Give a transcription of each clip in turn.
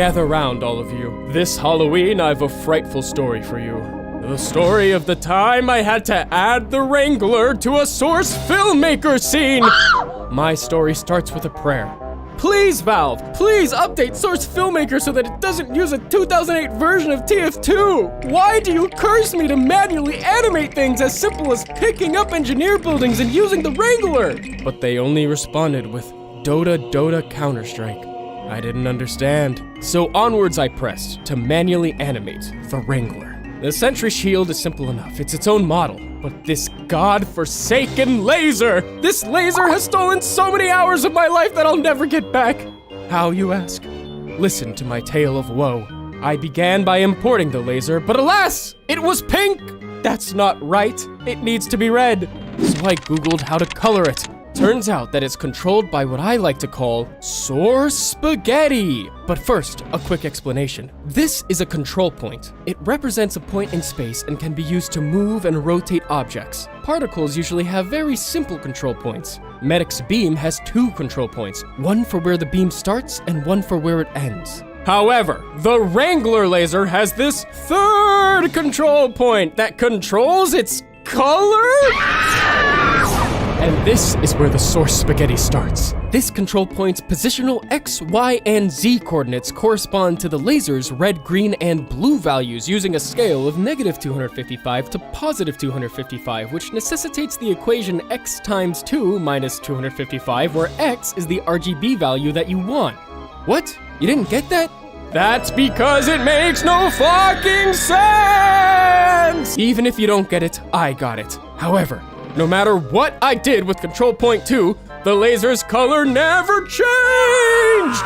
gather round, all of you. This Halloween, I've a frightful story for you. The story of the time I had to add the Wrangler to a Source filmmaker scene! My story starts with a prayer. Please, Valve, please update Source Filmmaker so that it doesn't use a 2008 version of TF2! Why do you curse me to manually animate things as simple as picking up engineer buildings and using the Wrangler? But they only responded with Dota Counter-Strike. I didn't understand. So onwards I pressed to manually animate the Wrangler. The Sentry Shield is simple enough, it's its own model. But this god-forsaken laser! This laser has stolen so many hours of my life that I'll never get back! How, you ask? Listen to my tale of woe. I began by importing the laser, but alas! It was pink! That's not right. It needs to be red. So I googled how to color it. Turns out that it's controlled by what I like to call Source Spaghetti. But first, a quick explanation. This is a control point. It represents a point in space and can be used to move and rotate objects. Particles usually have very simple control points. Medic's beam has 2 control points, one for where the beam starts and one for where it ends. However, the Wrangler laser has this 3rd control point that controls its color? And this is where the Source Spaghetti starts. This control point's positional X, Y, and Z coordinates correspond to the laser's red, green, and blue values using a scale of -255 to +255, which necessitates the equation x times 2 minus 255, where x is the RGB value that you want. What? You didn't get that? That's because it makes no fucking sense! Even if you don't get it, I got it. However, no matter what I did with Control Point 2, the laser's color never changed!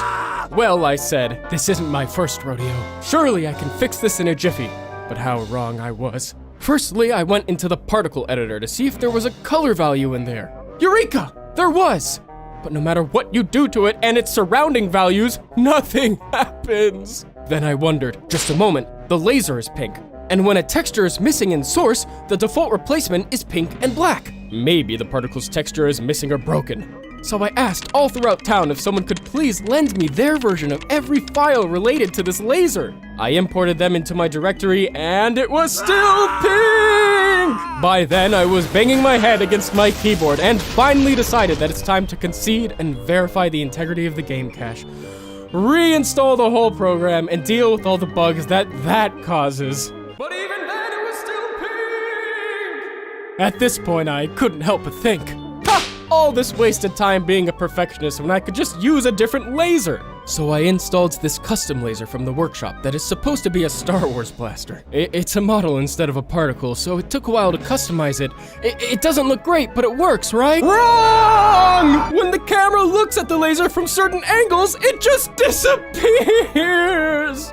Well, I said, this isn't my first rodeo. Surely I can fix this in a jiffy. But how wrong I was. Firstly, I went into the particle editor to see if there was a color value in there. Eureka! There was! But no matter what you do to it and its surrounding values, nothing happens. Then I wondered, just a moment, the laser is pink. And when a texture is missing in Source, the default replacement is pink and black. Maybe the particle's texture is missing or broken. So I asked all throughout town if someone could please lend me their version of every file related to this laser. I imported them into my directory and it was still pink! By then, I was banging my head against my keyboard and finally decided that it's time to concede and verify the integrity of the game cache. Reinstall the whole program and deal with all the bugs that causes. But even then, it was still pink! At this point, I couldn't help but think, ha! All this wasted time being a perfectionist when I could just use a different laser. So I installed this custom laser from the workshop that is supposed to be a Star Wars blaster. It's a model instead of a particle, so it took a while to customize it. It doesn't look great, but it works, right? Wrong! When the camera looks at the laser from certain angles, it just disappears!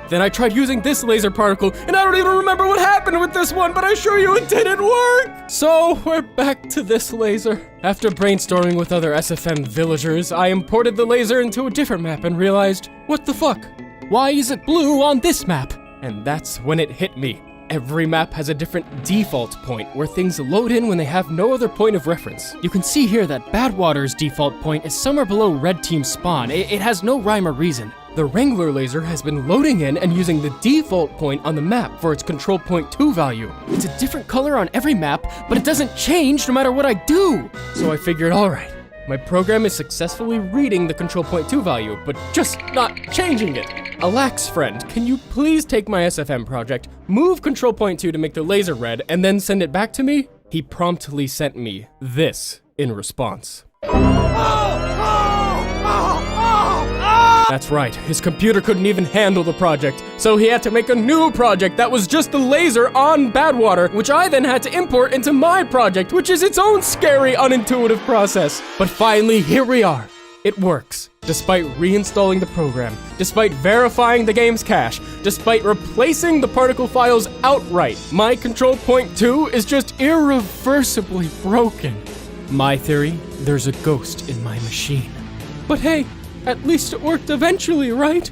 Then I tried using this laser particle, and I don't even remember what happened with this one, but I assure you it didn't work! So we're back to this laser. After brainstorming with other SFM villagers, I imported the laser into a different map and realized, what the fuck? Why is it blue on this map? And that's when it hit me. Every map has a different default point where things load in when they have no other point of reference. You can see here that Badwater's default point is somewhere below Red Team's spawn. It has no rhyme or reason. The Wrangler laser has been loading in and using the default point on the map for its Control Point 2 value. It's a different color on every map, but it doesn't change no matter what I do. So I figured, alright, my program is successfully reading the Control Point 2 value, but just not changing it. Alax friend, can you please take my SFM project, move Control Point 2 to make the laser red, and then send it back to me? He promptly sent me this in response. That's right, his computer couldn't even handle the project, so he had to make a new project that was just the laser on Badwater, which I then had to import into my project, which is its own scary, unintuitive process. But finally, here we are. It works. Despite reinstalling the program, despite verifying the game's cache, despite replacing the particle files outright, my Control Point 2 is just irreversibly broken. My theory, there's a ghost in my machine. But hey, at least it worked eventually, right?